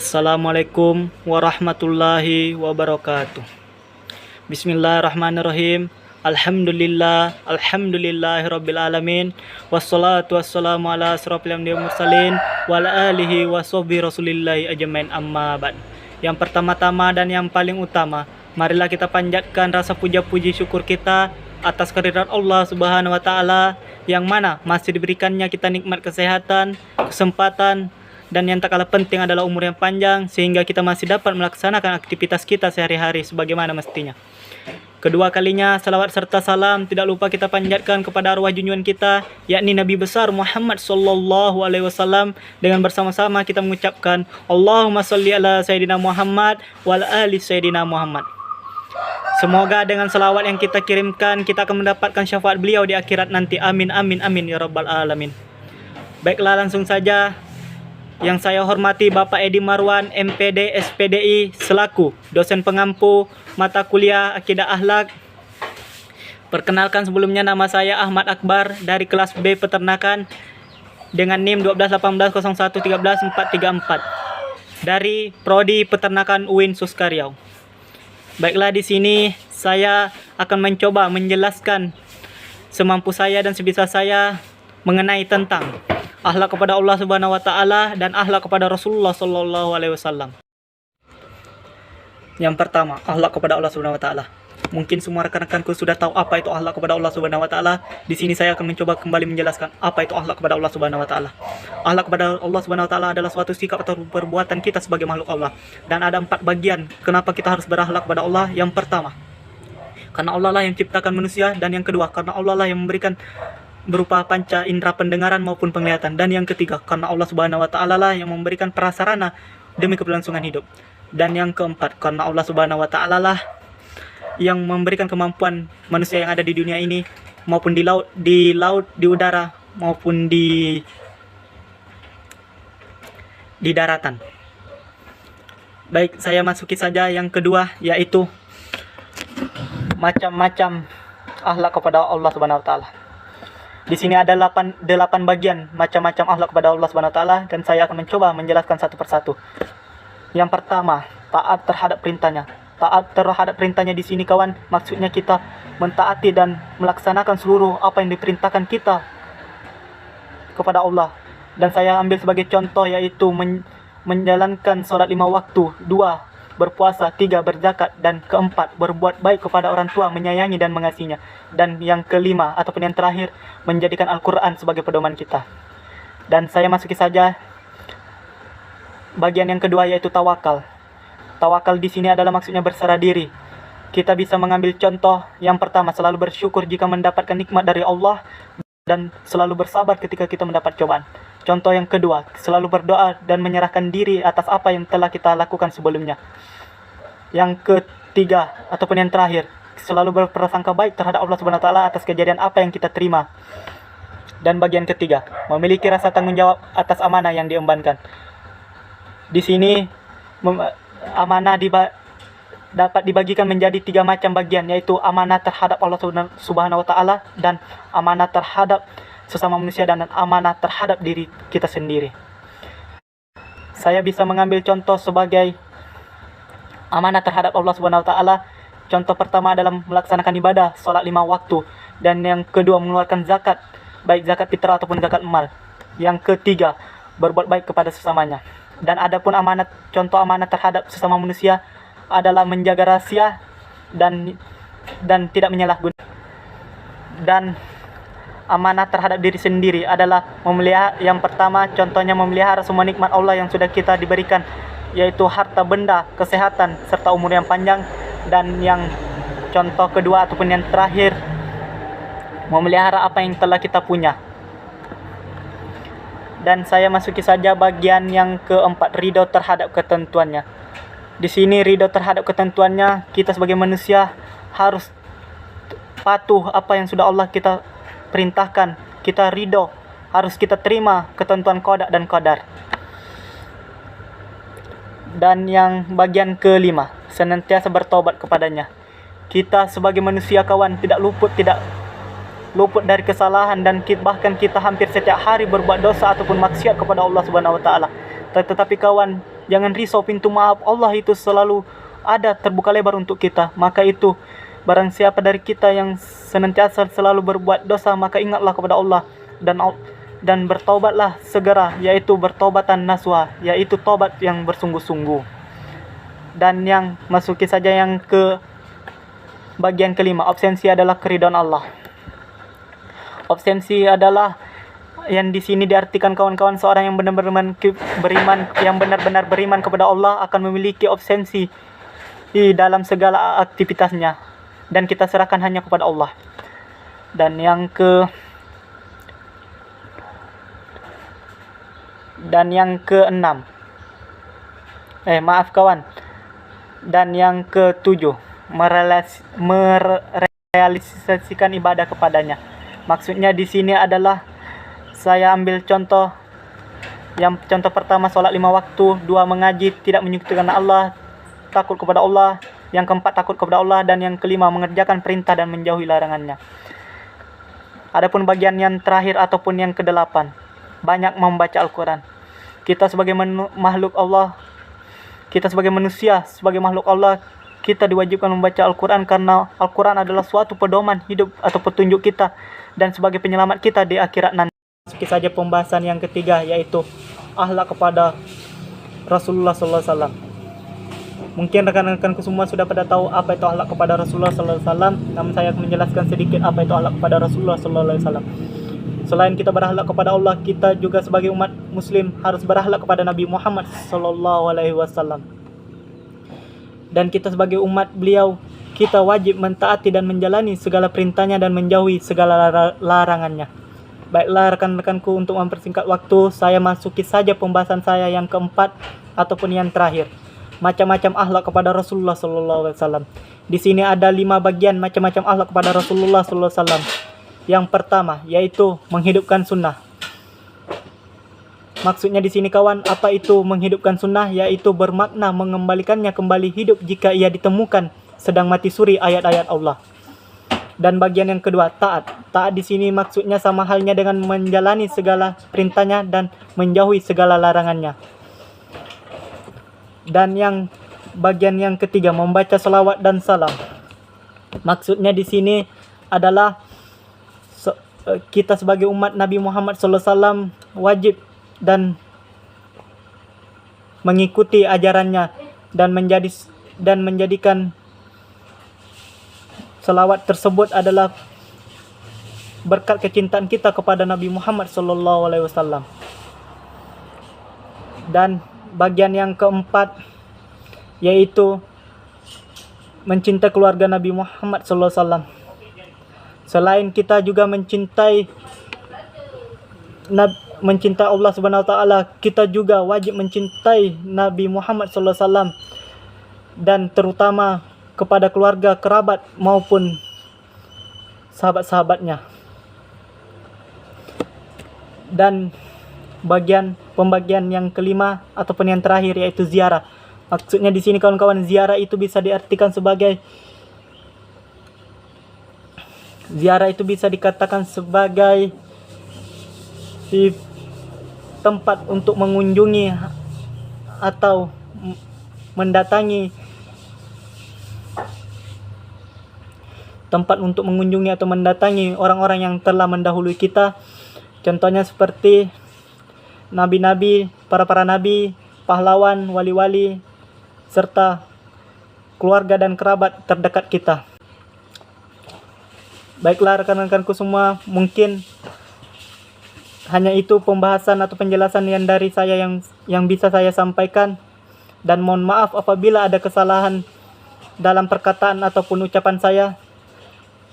Assalamualaikum warahmatullahi wabarakatuh. Bismillahirrahmanirrahim. Alhamdulillahirabbil alamin. Wassalatu wassalamu ala asrofil anbiya'i wal mursalin wa ala alihi washabihi rasulillahi ajmain, amma ba'd. Yang pertama-tama dan yang paling utama, marilah kita panjatkan rasa puja-puji syukur kita atas kehadirat Allah Subhanahu wa taala yang mana masih diberikannya kita nikmat kesehatan, kesempatan, dan yang tak kalah penting adalah umur yang panjang sehingga kita masih dapat melaksanakan aktivitas kita sehari-hari sebagaimana mestinya. Kedua kalinya, salawat serta salam tidak lupa kita panjatkan kepada arwah junjungan kita, yakni Nabi besar Muhammad sallallahu alaihi wasallam, dengan bersama-sama kita mengucapkan Allahumma sholli ala Sayyidina Muhammad wa ala ali Sayyidina Muhammad. Semoga dengan salawat yang kita kirimkan, kita akan mendapatkan syafaat beliau di akhirat nanti. Amin, amin, amin, ya rabbal alamin. Baiklah, langsung saja. Yang saya hormati Bapak Edi Marwan, MPD SPDI, selaku dosen pengampu mata kuliah Akidah Akhlak. Perkenalkan sebelumnya, nama saya Ahmad Akbar dari kelas B Peternakan dengan NIM 121801131434 dari Prodi Peternakan UIN Suskaryau. Baiklah, di sini saya akan mencoba menjelaskan semampu saya dan sebisa saya mengenai tentang akhlak kepada Allah Subhanahu wa taala dan akhlak kepada Rasulullah sallallahu alaihi wasallam. Yang pertama, akhlak kepada Allah Subhanahu wa taala. Mungkin semua rekan-rekanku sudah tahu apa itu akhlak kepada Allah Subhanahu wa taala. Di sini saya akan mencoba kembali menjelaskan apa itu akhlak kepada Allah Subhanahu wa taala. Akhlak kepada Allah Subhanahu wa taala adalah suatu sikap atau perbuatan kita sebagai makhluk Allah. Dan ada 4 bagian kenapa kita harus berakhlak kepada Allah. Yang pertama, karena Allah lah yang ciptakan manusia, dan yang kedua, karena Allah lah yang memberikan berupa panca indera pendengaran maupun penglihatan, dan yang ketiga, karena Allah Subhanahu wa taala lah yang memberikan prasarana demi keberlangsungan hidup, dan yang keempat, karena Allah Subhanahu wa taala lah yang memberikan kemampuan manusia yang ada di dunia ini maupun di laut, di udara maupun di daratan. Baik, saya masuki saja yang kedua, yaitu macam-macam akhlak kepada Allah Subhanahu wa taala. Di sini ada 8 bagian macam-macam akhlak kepada Allah Subhanahu wa taala, dan saya akan mencoba menjelaskan satu persatu. Yang pertama, taat terhadap perintahnya. Taat terhadap perintahnya di sini, kawan, maksudnya kita mentaati dan melaksanakan seluruh apa yang diperintahkan kita kepada Allah. Dan saya ambil sebagai contoh, yaitu menjalankan sholat 5 waktu, 2 berpuasa, 3 berzakat, dan keempat berbuat baik kepada orang tua, menyayangi dan mengasihinya. Dan yang kelima ataupun yang terakhir, menjadikan Al-Quran sebagai pedoman kita. Dan saya masuki saja bagian yang kedua, yaitu tawakal. Tawakal di sini adalah maksudnya berserah diri. Kita bisa mengambil contoh yang pertama, selalu bersyukur jika mendapatkan nikmat dari Allah dan selalu bersabar ketika kita mendapat cobaan. Contoh yang kedua, selalu berdoa dan menyerahkan diri atas apa yang telah kita lakukan sebelumnya. Yang ketiga ataupun yang terakhir, selalu berprasangka baik terhadap Allah Subhanahu wa taala atas kejadian apa yang kita terima. Dan bagian ketiga, memiliki rasa tanggung jawab atas amanah yang diembankan. Di sini amanah dapat dibagikan menjadi 3 macam bagian, yaitu amanah terhadap Allah Subhanahu wa taala, dan amanah terhadap sesama manusia, dan amanah terhadap diri kita sendiri. Saya bisa mengambil contoh sebagai amanah terhadap Allah Subhanahu wa taala. Contoh pertama adalah melaksanakan ibadah salat 5 waktu, dan yang kedua mengeluarkan zakat, baik zakat fitrah ataupun zakat mal. Yang ketiga, berbuat baik kepada sesamanya. Dan adapun contoh amanah terhadap sesama manusia adalah menjaga rahasia dan tidak menyalahgunakan. Dan amanah terhadap diri sendiri adalah memelihara. Yang pertama, contohnya memelihara semua nikmat Allah yang sudah kita diberikan, yaitu harta benda, kesehatan, serta umur yang panjang. Dan yang contoh kedua ataupun yang terakhir, memelihara apa yang telah kita punya. Dan saya masuki saja bagian yang keempat, ridho terhadap ketentuannya. Di sini ridho terhadap ketentuannya, kita sebagai manusia harus patuh apa yang sudah Allah kita perintahkan. Kita ridho, harus kita terima ketentuan qada dan qadar. Dan yang bagian kelima, senantiasa bertobat kepadanya. Kita sebagai manusia, kawan, tidak luput dari kesalahan, dan bahkan kita hampir setiap hari berbuat dosa ataupun maksiat kepada Allah Subhanahu wa taala. Tetapi kawan, Jangan risau, pintu maaf Allah itu selalu ada, terbuka lebar untuk kita. Maka itu, barang siapa dari kita yang senantiasa selalu berbuat dosa, maka ingatlah kepada Allah dan bertaubatlah segera, yaitu bertaubatan nasuha, yaitu tobat yang bersungguh-sungguh. Dan yang masuki saja yang ke bagian kelima, absensi adalah keridhaan Allah. Absensi adalah yang di sini diartikan kawan-kawan, seorang yang benar-benar beriman kepada Allah akan memiliki absensi di dalam segala aktivitasnya, dan kita serahkan hanya kepada Allah. Dan yang keenam, dan yang ketujuh, merealisasikan ibadah kepadanya. Maksudnya di sini adalah, saya ambil contoh. Contoh pertama, sholat 5 waktu. 2, mengaji, tidak menyekutukan Allah, takut kepada Allah. Yang keempat, takut kepada Allah. Dan yang kelima, mengerjakan perintah dan menjauhi larangannya. Adapun bagian yang terakhir ataupun yang ke-8, banyak membaca Al-Quran. Kita sebagai makhluk Allah, kita sebagai manusia, sebagai makhluk Allah, kita diwajibkan membaca Al-Quran, karena Al-Quran adalah suatu pedoman hidup atau petunjuk kita dan sebagai penyelamat kita di akhirat nanti. Masuki saja pembahasan yang ketiga, yaitu akhlak kepada Rasulullah SAW. Mungkin rekan-rekanku semua sudah pada tahu apa itu akhlak kepada Rasulullah SAW, namun saya akan menjelaskan sedikit apa itu akhlak kepada Rasulullah SAW. Selain kita berakhlak kepada Allah, kita juga sebagai umat muslim harus berakhlak kepada Nabi Muhammad SAW. Dan kita sebagai umat beliau, kita wajib mentaati dan menjalani segala perintahnya dan menjauhi segala larangannya. Baiklah rekan-rekanku, untuk mempersingkat waktu, saya masuki saja pembahasan saya yang keempat ataupun yang terakhir, macam-macam akhlak kepada Rasulullah SAW. Di sini ada 5 bagian macam-macam akhlak kepada Rasulullah SAW. Yang pertama, yaitu menghidupkan sunnah. Maksudnya di sini kawan, apa itu menghidupkan sunnah? Yaitu bermakna mengembalikannya kembali hidup jika ia ditemukan sedang mati suri ayat-ayat Allah. Dan bagian yang kedua, taat. Taat di sini maksudnya sama halnya dengan menjalani segala perintahnya dan menjauhi segala larangannya. Dan yang bagian yang ketiga, membaca salawat dan salam. Maksudnya di sini adalah kita sebagai umat Nabi Muhammad SAW wajib dan mengikuti ajarannya dan menjadikan salawat tersebut adalah berkat kecintaan kita kepada Nabi Muhammad SAW. Dan bagian yang keempat, yaitu mencintai keluarga Nabi Muhammad SAW. Selain kita juga mencintai Allah Subhanahu Wa Taala, kita juga wajib mencintai Nabi Muhammad SAW dan terutama kepada keluarga, kerabat maupun sahabat-sahabatnya. Dan pembagian yang kelima ataupun yang terakhir, yaitu ziarah. Maksudnya di sini kawan-kawan, ziarah itu bisa dikatakan sebagai tempat untuk mengunjungi atau mendatangi orang-orang yang telah mendahului kita. Contohnya seperti nabi-nabi, para nabi, pahlawan, wali-wali, serta keluarga dan kerabat terdekat kita. Baiklah rekan-rekanku semua, mungkin hanya itu pembahasan atau penjelasan yang dari saya yang bisa saya sampaikan, dan mohon maaf apabila ada kesalahan dalam perkataan ataupun ucapan saya.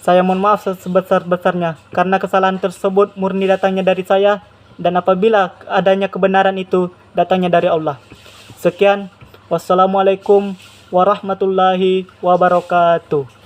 Saya mohon maaf sebesar-besarnya, karena kesalahan tersebut murni datangnya dari saya, dan apabila adanya kebenaran itu datangnya dari Allah. Sekian, wassalamualaikum warahmatullahi wabarakatuh.